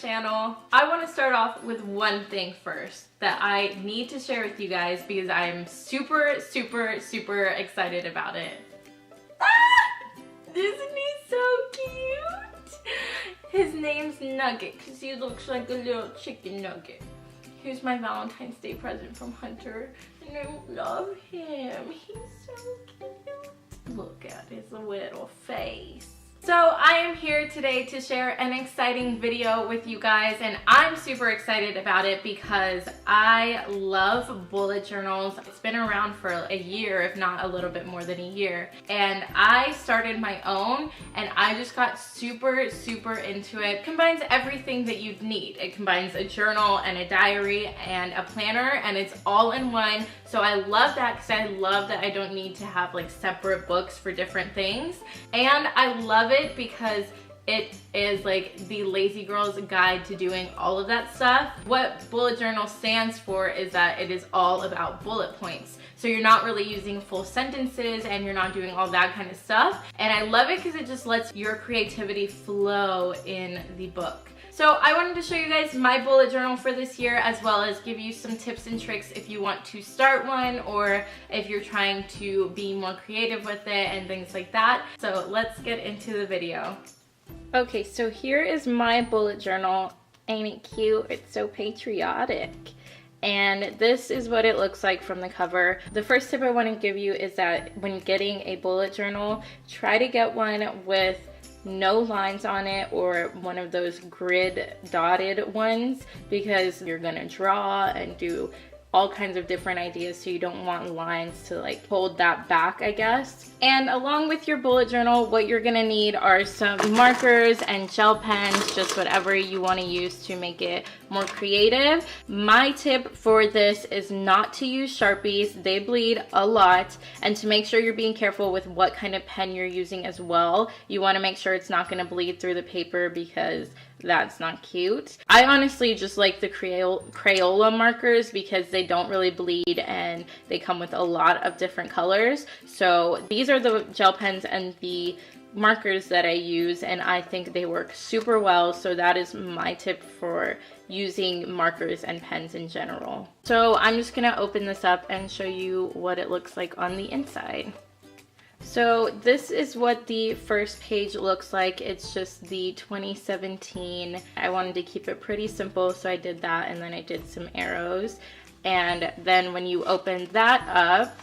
channel. I want to start off with one thing first that I need to share with you guys because I'm super excited about it. Ah! Isn't he so cute? His name's Nugget because he looks like a little chicken nugget. Here's my Valentine's Day present from Hunter, and I love him. He's so cute. Look at his little face. So I am here today to share an exciting video with you guys, and I'm super excited about it because I love bullet journals. It's been around for a year, if not a little bit more than a year, and I started my own and I just got super into it. It combines everything that you'd need. It combines a journal and a diary and a planner, and it's all in one. So I love that because I love that I don't need to have like separate books for different things, and I love it because it is like the lazy girl's guide to doing all of that stuff. What bullet journal stands for is that it is all about bullet points. So you're not really using full sentences and you're not doing all that kind of stuff. And I love it because it just lets your creativity flow in the book. So I wanted to show you guys my bullet journal for this year, as well as give you some tips and tricks if you want to start one or if you're trying to be more creative with it and things like that. So let's get into the video. Okay, so here is my bullet journal. Ain't it cute? It's so patriotic. And this is what it looks like from the cover. The first tip I want to give you is that when getting a bullet journal, try to get one with no lines on it or one of those grid dotted ones, because you're gonna draw and do all kinds of different ideas, so you don't want lines to like hold that back, I guess. And along with your bullet journal, what you're gonna need are some markers and gel pens, just whatever you want to use to make it more creative. My tip for this is not to use Sharpies. They bleed a lot, and to make sure you're being careful with what kind of pen you're using as well. You want to make sure it's not going to bleed through the paper because that's not cute. I honestly just like the Crayola markers because they don't really bleed and they come with a lot of different colors. So these are the gel pens and the markers that I use, and I think they work super well. So that is my tip for using markers and pens in general. So I'm just gonna open this up and show you what it looks like on the inside. So this is what the first page looks like. It's just the 2017. I wanted to keep it pretty simple, so I did that, and then I did some arrows. And then when you open that up,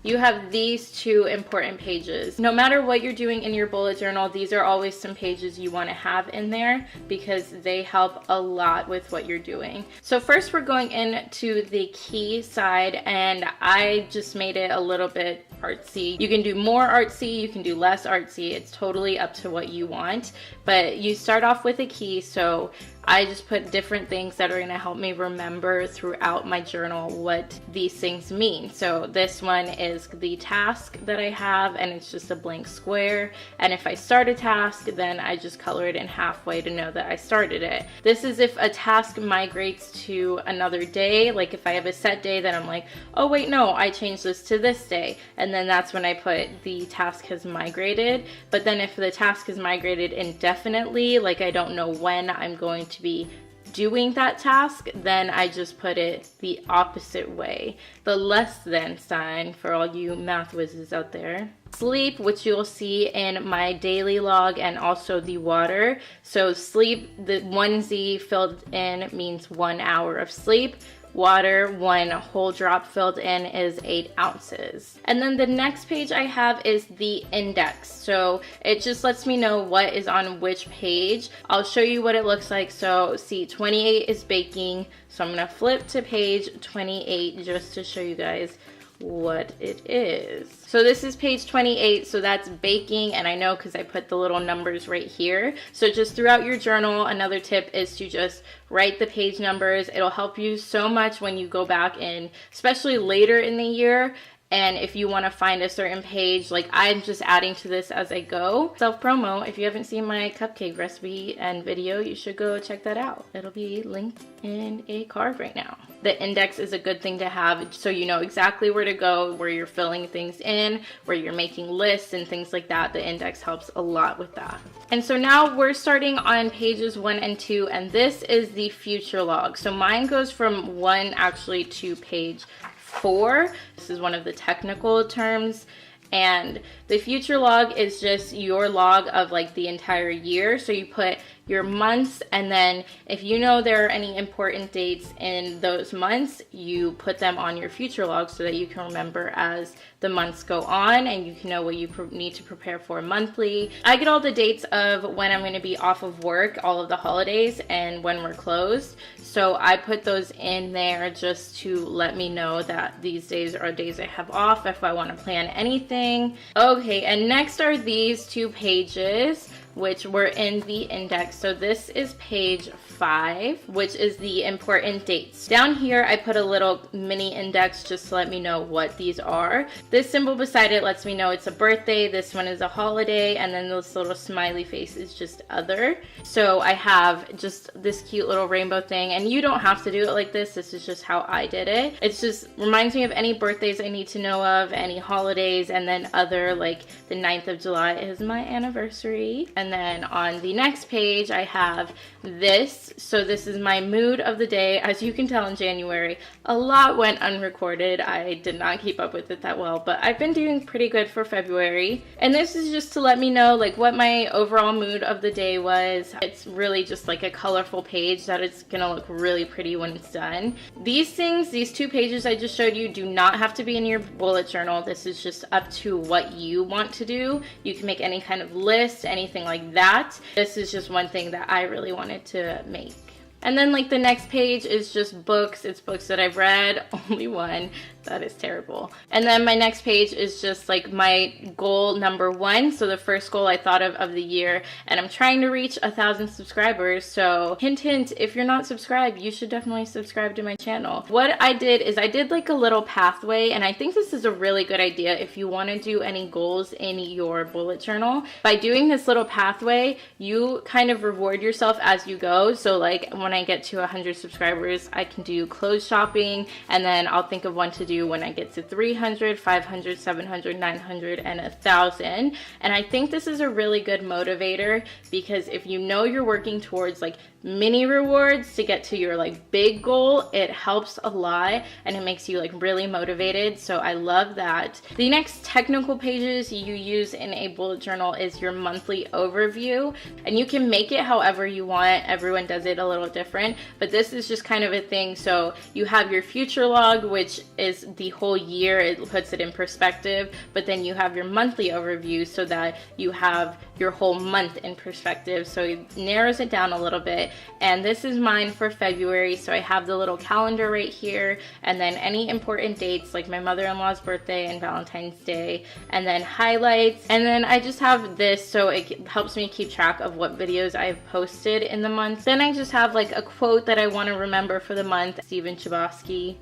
you have these two important pages. No matter what you're doing in your bullet journal, these are always some pages you want to have in there because they help a lot with what you're doing. So first we're going into the key side, and I just made it a little bit artsy. You can do more artsy, you can do less artsy. It's totally up to what you want, but you start off with a key. So I just put different things that are going to help me remember throughout my journal what these things mean. So this one is the task that I have, and it's just a blank square. And if I start a task, then I just color it in halfway to know that I started it. This is if a task migrates to another day. Like if I have a set day, then I'm like, oh wait, no, I changed this to this day. And then that's when I put the task has migrated. But then if the task is migrated indefinitely, like I don't know when I'm going to be doing that task, then I just put it the opposite way, the less than sign for all you math whizzes out there. Sleep, which you'll see in my daily log, and also the water. So sleep, the 1Z filled in means 1 hour of sleep. Water, 1 whole drop filled in, is 8 ounces. And then the next page I have is the index. So it just lets me know what is on which page. I'll show you what it looks like. So see, 28 is baking. So I'm gonna flip to page 28 just to show you guys what it is. So this is page 28, so that's baking, and I know because I put the little numbers right here. So just throughout your journal, another tip is to just write the page numbers. It'll help you so much when you go back in, especially later in the year, And if you want to find a certain page, like I'm just adding to this as I go. Self-promo, if you haven't seen my cupcake recipe and video, you should go check that out. It'll be linked in a card right now. The index is a good thing to have so you know exactly where to go, where you're filling things in, where you're making lists and things like that. The index helps a lot with that. And so now we're starting on pages 1 and 2, and this is the future log. So mine goes from 1 actually to page 4. This is one of the technical terms. And the future log is just your log of like the entire year. So you put your months, and then if you know there are any important dates in those months, you put them on your future log so that you can remember as the months go on, and you can know what you need to prepare for monthly. I get all the dates of when I'm going to be off of work, all of the holidays, and when we're closed. So I put those in there just to let me know that these days are days I have off if I want to plan anything. Okay, and next are these 2 pages, which were in the index. So this is page 5, which is the important dates. Down here, I put a little mini index just to let me know what these are. This symbol beside it lets me know it's a birthday, this one is a holiday, and then this little smiley face is just other. So I have just this cute little rainbow thing, and you don't have to do it like this. This is just how I did it. It just reminds me of any birthdays I need to know of, any holidays, and then other, like the 9th of July is my anniversary. And then on the next page, I have this. So this is my mood of the day. As you can tell, in January, a lot went unrecorded. I did not keep up with it that well, but I've been doing pretty good for February. And this is just to let me know like what my overall mood of the day was. It's really just like a colorful page that it's gonna look really pretty when it's done. These things, these 2 pages I just showed you, do not have to be in your bullet journal. This is just up to what you want to do. You can make any kind of list, anything like that. This is just one thing that I really wanted to make. And then like the next page is just books. It's books that I've read, only one. That is terrible. And then my next page is just like my goal number 1. So the first goal I thought of the year, and I'm trying to reach 1,000 subscribers. So hint, hint, if you're not subscribed, you should definitely subscribe to my channel. What I did is I did like a little pathway, and I think this is a really good idea if you want to do any goals in your bullet journal. By doing this little pathway, you kind of reward yourself as you go. So like when I get to 100 subscribers, I can do clothes shopping, and then I'll think of one to do when I get to 300, 500, 700, 900, and 1,000. And I think this is a really good motivator, because if you know you're working towards like mini rewards to get to your like big goal, it helps a lot and it makes you like really motivated. So I love that. The next technical pages you use in a bullet journal is your monthly overview, and you can make it however you want. Everyone does it a little different, but this is just kind of a thing. So you have your future log, which is the whole year. It puts it in perspective, but then you have your monthly overview so that you have your whole month in perspective. So it narrows it down a little bit. And this is mine for February. So I have the little calendar right here, and then any important dates like my mother-in-law's birthday and Valentine's Day, and then highlights. And then I just have this so it helps me keep track of what videos I've posted in the month. Then I just have like a quote that I want to remember for the month. Stephen Chbosky,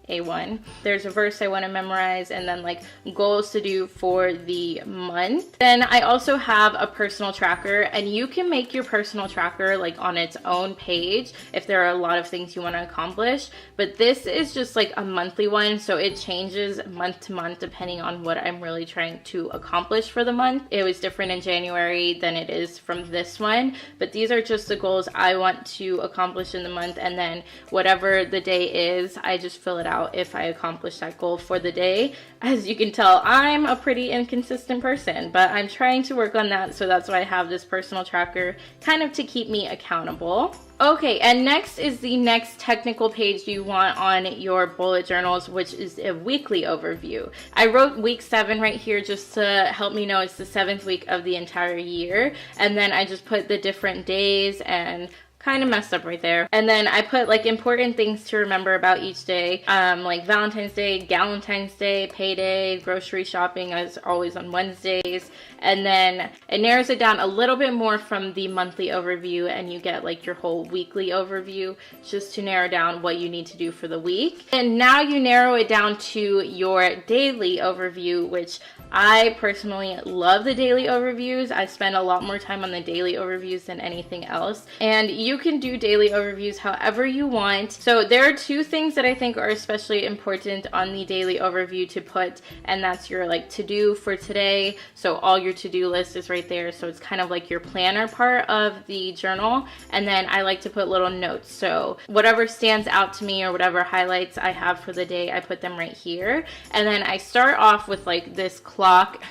A1. There's a verse I want to memorize, and then like goals to do for the month. Then I also have a personal tracker, and you can make your personal tracker like on its own page if there are a lot of things you want to accomplish. But this is just like a monthly one, so it changes month to month depending on what I'm really trying to accomplish for the month. It was different in January than it is from this one, but these are just the goals I want to accomplish in the month, and then whatever the day is, I just fill it out if I accomplish that goal for the day. As you can tell, I'm a pretty inconsistent person, but I'm trying to work on that, so that's why I have this personal tracker kind of to keep me accountable. Okay, and next is the next technical page you want on your bullet journals, which is a weekly overview. I wrote week 7 right here just to help me know it's the 7th week of the entire year, and then I just put the different days and kind of messed up right there. And then I put like important things to remember about each day, like Valentine's Day, Galentine's Day, payday, grocery shopping as always on Wednesdays. And then it narrows it down a little bit more from the monthly overview, and you get like your whole weekly overview just to narrow down what you need to do for the week. And now you narrow it down to your daily overview, which I personally love the daily overviews. I spend a lot more time on the daily overviews than anything else. And you can do daily overviews however you want. So there are two things that I think are especially important on the daily overview to put, and that's your like to-do for today. So all your to-do list is right there. So it's kind of like your planner part of the journal. And then I like to put little notes. So whatever stands out to me or whatever highlights I have for the day, I put them right here. And then I start off with like this clock.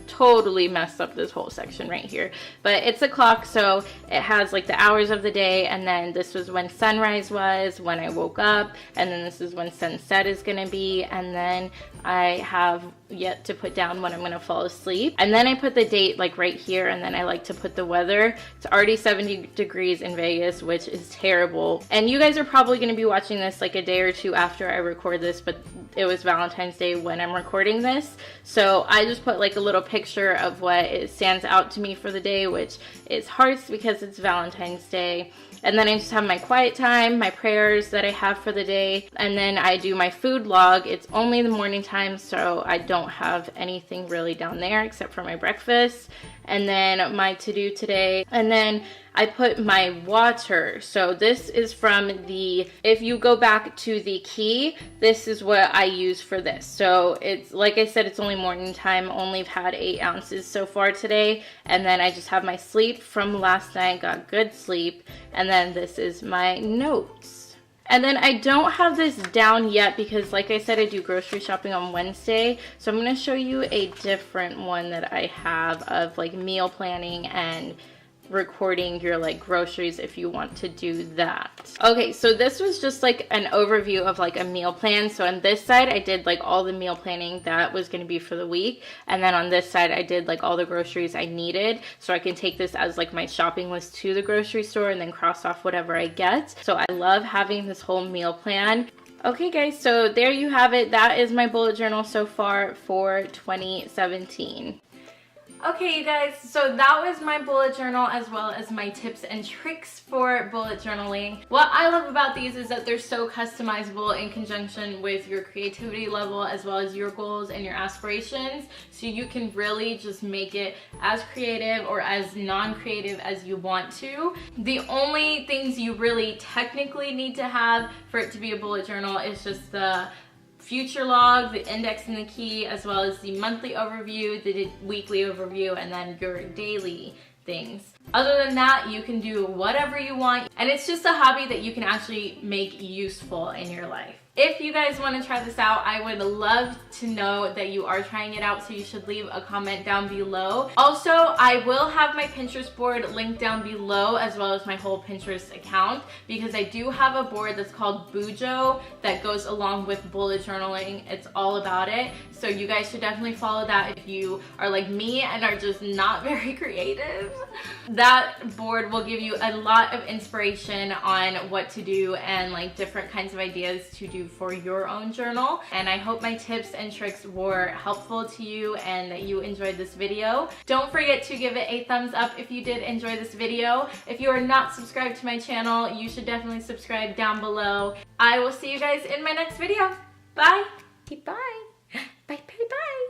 Totally messed up this whole section right here, but it's a clock, so it has like the hours of the day, and then this was when sunrise was, when I woke up, and then this is when sunset is gonna be, and then I have yet to put down when I'm gonna fall asleep, and then I put the date like right here, and then I like to put the weather. It's already 70 degrees in Vegas, which is terrible, and you guys are probably gonna be watching this like a day or two after I record this, but it was Valentine's Day when I'm recording this, so I just put like a little picture of what it stands out to me for the day, which is hearts because it's Valentine's Day. And then I just have my quiet time, my prayers that I have for the day, and then I do my food log. It's only the morning time, so I don't have anything really down there except for my breakfast, and then my to-do today, and then I put my water. So this is from the, if you go back to the key, this is what I use for this. So it's, like I said, it's only morning time, only had 8 ounces so far today, and then I just have my sleep from last night, got good sleep, and then this is my notes. And then I don't have this down yet because, like I said, I do grocery shopping on Wednesday. So I'm going to show you a different one that I have of like meal planning and recording your like groceries if you want to do that. Okay, so this was just like an overview of like a meal plan. So on this side I did like all the meal planning that was going to be for the week, and then on this side I did like all the groceries I needed, so I can take this as like my shopping list to the grocery store and then cross off whatever I get. So I love having this whole meal plan. Okay guys, so there you have it. That is my bullet journal so far for 2017. Okay, you guys, so that was my bullet journal as well as my tips and tricks for bullet journaling. What I love about these is that they're so customizable in conjunction with your creativity level as well as your goals and your aspirations, so you can really just make it as creative or as non-creative as you want to. The only things you really technically need to have for it to be a bullet journal is just the future log, the index and the key, as well as the monthly overview, the weekly overview, and then your daily things. Other than that, you can do whatever you want, and it's just a hobby that you can actually make useful in your life. If you guys want to try this out, I would love to know that you are trying it out, so you should leave a comment down below. Also, I will have my Pinterest board linked down below, as well as my whole Pinterest account, because I do have a board that's called BuJo that goes along with bullet journaling. It's all about it, so you guys should definitely follow that if you are like me and are just not very creative. That board will give you a lot of inspiration on what to do and like different kinds of ideas to do for your own journal. And I hope my tips and tricks were helpful to you and that you enjoyed this video. Don't forget to give it a thumbs up if you did enjoy this video. If you are not subscribed to my channel, you should definitely subscribe down below. I will see you guys in my next video. Bye. Bye. Bye. Bye. Bye.